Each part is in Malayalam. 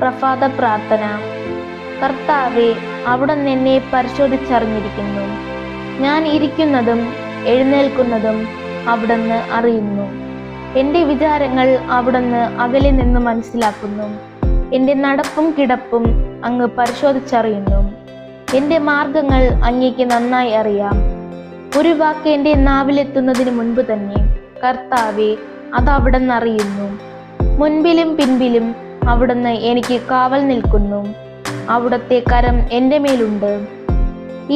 പ്രഭാത പ്രാർത്ഥന. കർത്താവേ, അവിടുന്ന് എന്നെ പരിശോധിച്ചറിഞ്ഞിരിക്കുന്നു. ഞാൻ ഇരിക്കുന്നതും എഴുന്നേൽക്കുന്നതും അവിടുന്ന് അറിയുന്നു. എൻ്റെ വിചാരങ്ങൾ അവിടുന്ന് അകലെ നിന്ന് മനസ്സിലാക്കുന്നു. എൻ്റെ നടപ്പും കിടപ്പും അങ്ങ് പരിശോധിച്ചറിയുന്നു. എൻ്റെ മാർഗങ്ങൾ അങ്ങേക്ക് നന്നായി അറിയാം. ഒരു വാക്ക് എൻ്റെ നാവിലെത്തുന്നതിന് മുൻപ് തന്നെ കർത്താവേ, അത് അവിടുന്ന് അറിയുന്നു. മുൻപിലും പിൻപിലും അവിടുന്ന് എനിക്ക് കാവൽ നിൽക്കുന്നു. അവിടുത്തെ കരം എൻ്റെ മേലുണ്ട്.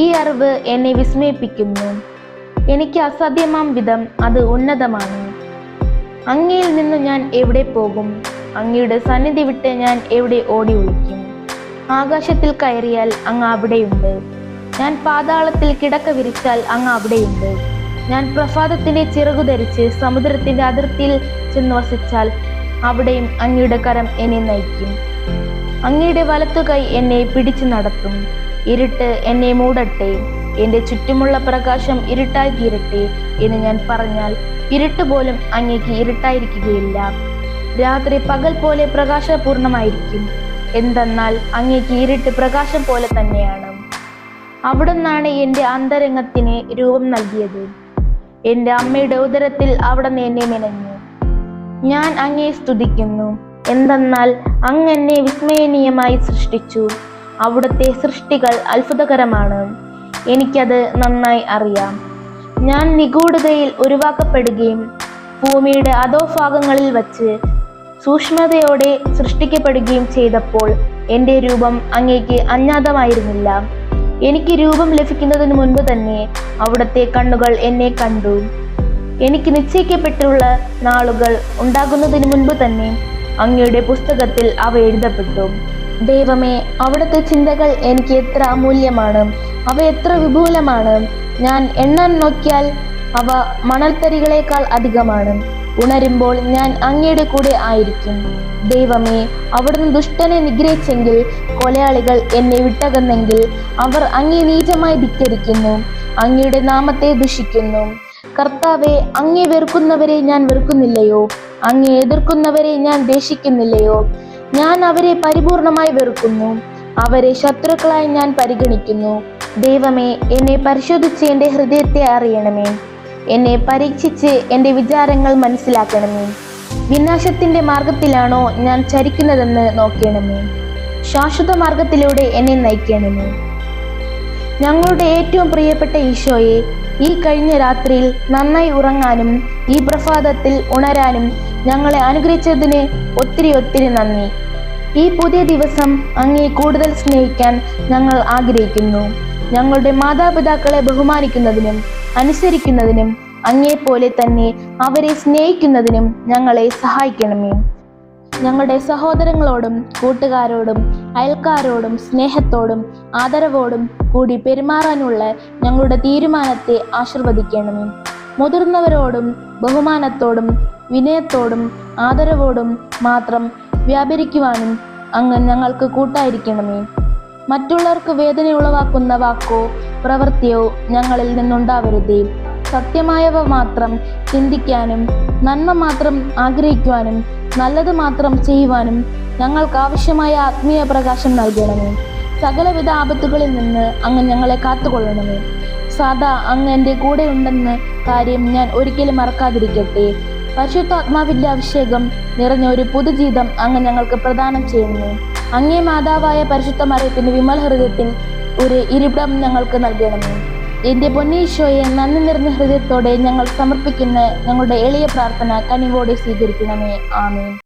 ഈ അറിവ് എന്നെ വിസ്മയിപ്പിക്കുന്നു. എനിക്ക് അസാധ്യമാം വിധം അത് ഉന്നതമാണ്. അങ്ങയിൽ നിന്ന് ഞാൻ എവിടെ പോകും? അങ്ങയുടെ സന്നിധി വിട്ട് ഞാൻ എവിടെ ഓടി ഒളിക്കും? ആകാശത്തിൽ കയറിയാൽ അങ്ങ് അവിടെയുണ്ട്. ഞാൻ പാതാളത്തിൽ കിടക്ക വിരിച്ചാൽ അങ്ങ് അവിടെയുണ്ട്. ഞാൻ പ്രഭാതത്തിന്റെ ചിറകു ധരിച്ച് സമുദ്രത്തിന്റെ അതിർത്തിയിൽ ചെന്ന് വസിച്ചാൽ അവിടെയും അങ്ങയുടെ കരം എന്നെ നയിക്കും. അങ്ങയുടെ വലത്തുകൈ എന്നെ പിടിച്ചു നടത്തും. ഇരുട്ട് എന്നെ മൂടട്ടെ, എൻ്റെ ചുറ്റുമുള്ള പ്രകാശം ഇരുട്ടായി തീരട്ടെ എന്ന് ഞാൻ പറഞ്ഞാൽ ഇരുട്ട് പോലും അങ്ങേക്ക് ഇരുട്ടായിരിക്കുകയില്ല. രാത്രി പകൽ പോലെ പ്രകാശപൂർണമായിരിക്കും. എന്തെന്നാൽ അങ്ങേക്ക് ഇരുട്ട് പ്രകാശം പോലെ തന്നെയാണ്. അവിടുന്നാണ് എൻ്റെ അന്തരംഗത്തിന് രൂപം നൽകിയത്. എൻ്റെ അമ്മയുടെ ഉദരത്തിൽ അവിടുന്ന് എന്നെ മെനഞ്ഞു. ഞാൻ അങ്ങേ സ്തുതിക്കുന്നു. എന്തെന്നാൽ അങ്ങ് എന്നെ വിസ്മയനീയമായി സൃഷ്ടിച്ചു. അവിടുത്തെ സൃഷ്ടികൾ അത്ഭുതകരമാണ്. എനിക്കത് നന്നായി അറിയാം. ഞാൻ നിഗൂഢതയിൽ ഉരുവാക്കപ്പെടുകയും ഭൂമിയുടെ അധോഭാഗങ്ങളിൽ വച്ച് സൂക്ഷ്മതയോടെ സൃഷ്ടിക്കപ്പെടുകയും ചെയ്തപ്പോൾ എൻ്റെ രൂപം അങ്ങേക്ക് അജ്ഞാതമായിരുന്നില്ല. എനിക്ക് രൂപം ലഭിക്കുന്നതിന് മുൻപ് തന്നെ അവിടുത്തെ കണ്ണുകൾ എന്നെ കണ്ടു. എനിക്ക് നിശ്ചയിക്കപ്പെട്ടുള്ള നാളുകൾ ഉണ്ടാകുന്നതിന് മുൻപ് തന്നെ അങ്ങയുടെ പുസ്തകത്തിൽ അവ എഴുതപ്പെട്ടു. ദൈവമേ, അവിടുത്തെ ചിന്തകൾ എനിക്ക് എത്ര അമൂല്യമാണ്! അവ എത്ര വിപുലമാണ്! ഞാൻ എണ്ണാൻ നോക്കിയാൽ അവ മണൽത്തരികളേക്കാൾ അധികമാണ്. ഉണരുമ്പോൾ ഞാൻ അങ്ങയുടെ കൂടെ ആയിരിക്കും. ദൈവമേ, അവിടുന്ന് ദുഷ്ടനെ നിഗ്രഹിച്ചെങ്കിൽ, കൊലയാളികൾ എന്നെ വിട്ടകന്നെങ്കിൽ, അവർ അങ്ങേ നീചമായി ധിക്കരിക്കുന്നു, അങ്ങയുടെ നാമത്തെ ദുഷിക്കുന്നു. കർത്താവെ, അങ്ങേ വെറുക്കുന്നവരെ ഞാൻ വെറുക്കുന്നില്ലയോ? അങ്ങേ എതിർക്കുന്നവരെ ഞാൻ ദ്വേഷിക്കുന്നില്ലയോ? ഞാൻ അവരെ പരിപൂർണമായി വെറുക്കുന്നു. അവരെ ശത്രുക്കളായി ഞാൻ പരിഗണിക്കുന്നു. ദൈവമേ, എന്നെ പരിശോധിച്ച് എൻ്റെ ഹൃദയത്തെ അറിയണമേ. എന്നെ പരീക്ഷിച്ച് എൻ്റെ വിചാരങ്ങൾ മനസ്സിലാക്കണമേ. വിനാശത്തിൻ്റെ മാർഗത്തിലാണോ ഞാൻ ചരിക്കുന്നതെന്ന് നോക്കണമേ. ശാശ്വത മാർഗത്തിലൂടെ എന്നെ നയിക്കണമേ. ഞങ്ങളുടെ ഏറ്റവും പ്രിയപ്പെട്ട ഈശോയെ, ഈ കഴിഞ്ഞ രാത്രിയിൽ നന്നായി ഉറങ്ങാനും ഈ പ്രഭാതത്തിൽ ഉണരാനും ഞങ്ങളെ അനുഗ്രഹിച്ചതിന് ഒത്തിരി ഒത്തിരി നന്ദി. ഈ പുതിയ ദിവസം അങ്ങേ കൂടുതൽ സ്നേഹിക്കാൻ ഞങ്ങൾ ആഗ്രഹിക്കുന്നു. ഞങ്ങളുടെ മാതാപിതാക്കളെ ബഹുമാനിക്കുന്നതിനും അനുസരിക്കുന്നതിനും അങ്ങേപ്പോലെ തന്നെ അവരെ സ്നേഹിക്കുന്നതിനും ഞങ്ങളെ സഹായിക്കണമേ. ഞങ്ങളുടെ സഹോദരങ്ങളോടും കൂട്ടുകാരോടും അയൽക്കാരോടും സ്നേഹത്തോടും ആദരവോടും കൂടി പെരുമാറാനുള്ള ഞങ്ങളുടെ തീരുമാനത്തെ ആശീർവദിക്കണമേ. മുതിർന്നവരോടും ബഹുമാനത്തോടും വിനയത്തോടും ആദരവോടും മാത്രം വ്യാപരിക്കുവാനും അങ്ങ് ഞങ്ങൾക്ക് കൂട്ടായിരിക്കണമേ. മറ്റുള്ളവർക്ക് വേദന ഉളവാക്കുന്ന വാക്കോ പ്രവൃത്തിയോ ഞങ്ങളിൽ നിന്നുണ്ടാവരുതേ. സത്യമായവ മാത്രം ചിന്തിക്കാനും നന്മ മാത്രം ആഗ്രഹിക്കുവാനും നല്ലത് മാത്രം ചെയ്യുവാനും ഞങ്ങൾക്ക് ആവശ്യമായ ആത്മീയ പ്രകാശം നൽകണമേ. സകലവിധ ആപത്തുകളിൽ നിന്ന് അങ്ങ് ഞങ്ങളെ കാത്തുകൊള്ളണമേ. സദാ അങ്ങ് എൻ്റെ കൂടെ ഉണ്ടെന്ന കാര്യം ഞാൻ ഒരിക്കലും മറക്കാതിരിക്കട്ടെ. പരിശുദ്ധാത്മാവിന്റെ അഭിഷേകം നിറഞ്ഞ ഒരു പുതുജീവിതം അങ്ങ് ഞങ്ങൾക്ക് പ്രദാനം ചെയ്യുന്നു. അങ്ങേ മാതാവായ പരിശുദ്ധ മറിയത്തിന്റെ വിമല ഹൃദയത്തിൽ ഒരു ഇരിപ്പിടം ഞങ്ങൾക്ക് നൽകണമേ. എൻ്റെ പൊന്നീശോയെ, നന്ദി നിറഞ്ഞ ഹൃദയത്തോടെ ഞങ്ങൾ സമർപ്പിക്കുന്ന ഞങ്ങളുടെ എളിയ പ്രാർത്ഥന കനിവോടെ സ്വീകരിക്കണമേ. ആമേൻ.